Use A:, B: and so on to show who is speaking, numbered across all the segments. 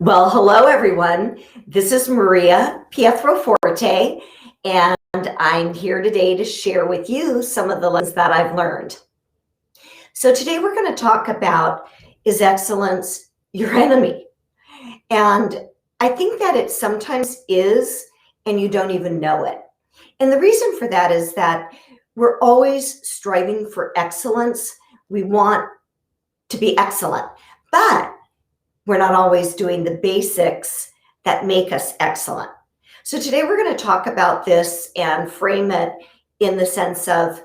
A: Well, hello everyone. This is Maria Pietroforte, and I'm here today to share with you some of the lessons that I've learned. So today we're going to talk about, is excellence your enemy? And I think that it sometimes is, and you don't even know it. And the reason for that is that we're always striving for excellence. We want to be excellent, but we're not always doing the basics that make us excellent. So today we're going to talk about this and frame it in the sense of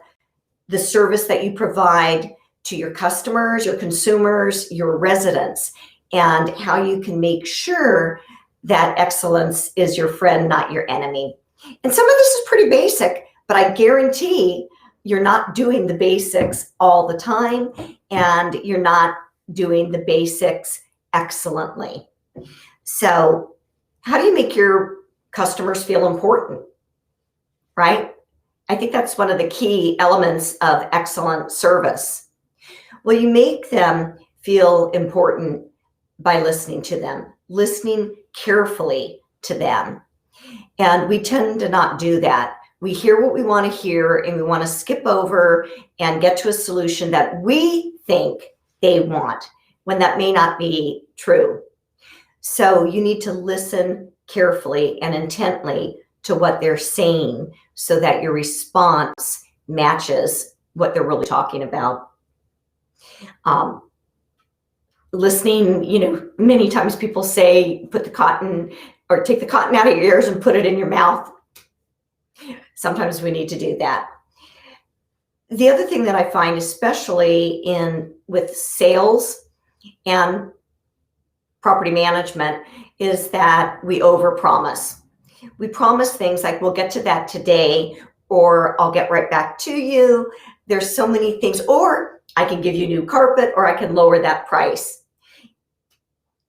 A: the service that you provide to your customers, your consumers, your residents, and how you can make sure that excellence is your friend, not your enemy. And some of this is pretty basic, but I guarantee you're not doing the basics all the time, and you're not doing the basics excellently. So how do you make your customers feel important, right? I think that's one of the key elements of excellent service. Well, you make them feel important by listening to them, listening carefully to them. And we tend to not do that. We hear what we want to hear, and we want to skip over and get to a solution that we think they want, when that may not be true. So you need to listen carefully and intently to what they're saying so that your response matches what they're really talking about. Listening, many times people say, put the cotton or take the cotton out of your ears and put it in your mouth. Sometimes we need to do that. The other thing that I find, especially with sales and property management, is that we overpromise. We promise things like, we'll get to that today, or I'll get right back to you. There's so many things, or I can give you new carpet, or I can lower that price.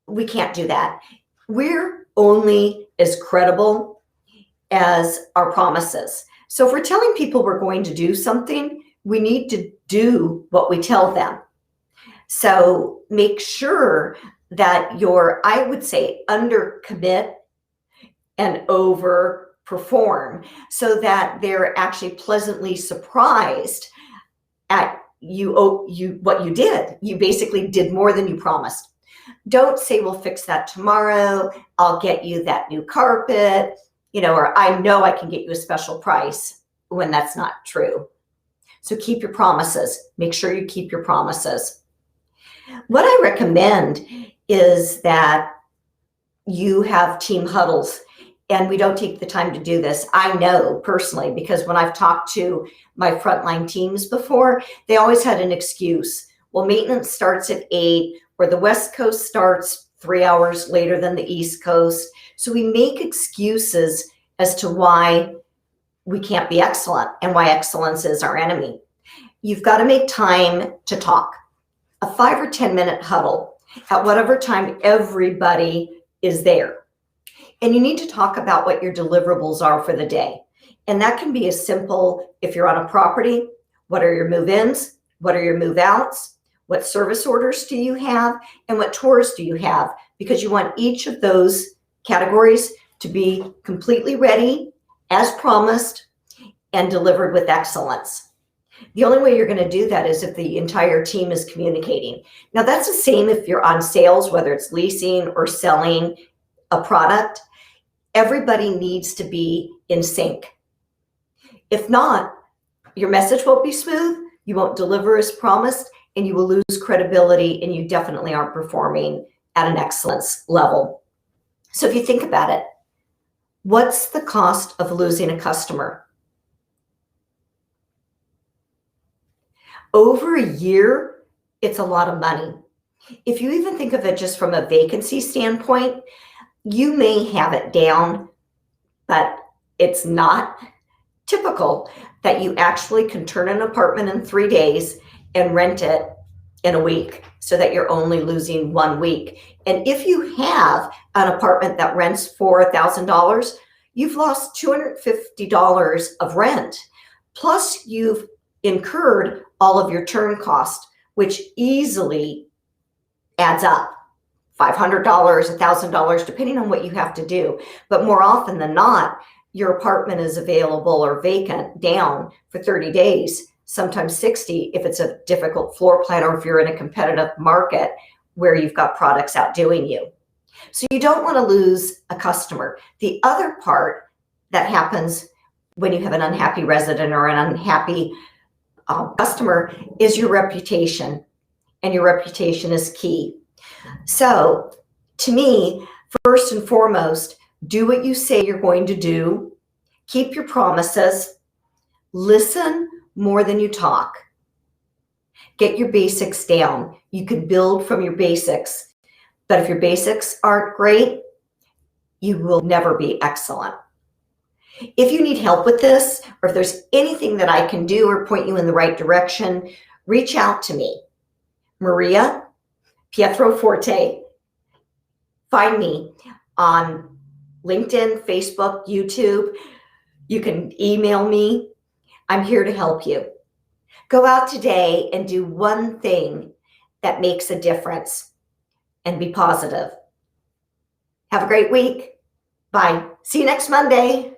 A: We can't do that. We're only as credible as our promises. So if we're telling people we're going to do something, we need to do what we tell them. So make sure that I would say, undercommit and overperform, so that they're actually pleasantly surprised at what you did. You basically did more than you promised. Don't say, we'll fix that tomorrow, I'll get you that new carpet, or I know I can get you a special price, when that's not true. So keep your promises. Make sure you keep your promises. What I recommend is that you have team huddles, and we don't take the time to do this. I know personally, because when I've talked to my frontline teams before, they always had an excuse. Well, maintenance starts at 8, or the West Coast starts 3 hours later than the East Coast. So we make excuses as to why we can't be excellent and why excellence is our enemy. You've got to make time to talk. A 5 or 10 minute huddle at whatever time everybody is there. And you need to talk about what your deliverables are for the day. And that can be as simple, if you're on a property, what are your move-ins? What are your move-outs? What service orders do you have? And what tours do you have? Because you want each of those categories to be completely ready, as promised, and delivered with excellence. The only way you're going to do that is if the entire team is communicating. Now, that's the same if you're on sales, whether it's leasing or selling a product. Everybody needs to be in sync. If not, your message won't be smooth, you won't deliver as promised, and you will lose credibility, and you definitely aren't performing at an excellence level. So if you think about it, what's the cost of losing a customer? Over a year, it's a lot of money. If you even think of it just from a vacancy standpoint, you may have it down, but it's not typical that you actually can turn an apartment in 3 days and rent it in a week, so that you're only losing 1 week. And if you have an apartment that rents for $1,000, you've lost $250 of rent. Plus you've incurred all of your turn cost, which easily adds up $500, $1,000, depending on what you have to do. But more often than not, your apartment is available or vacant down for 30 days, sometimes 60 if it's a difficult floor plan or if you're in a competitive market where you've got products outdoing you. So you don't want to lose a customer. The other part that happens when you have an unhappy resident or an unhappy customer is your reputation, and your reputation is key. So to me, first and foremost, do what you say you're going to do, keep your promises, listen more than you talk, get your basics down. You can build from your basics, but if your basics aren't great, you will never be excellent. If you need help with this, or if there's anything that I can do or point you in the right direction, reach out to me. Maria Pietroforte. Find me on LinkedIn, Facebook, YouTube. You can email me. I'm here to help you. Go out today and do one thing that makes a difference and be positive. Have a great week. Bye. See you next Monday.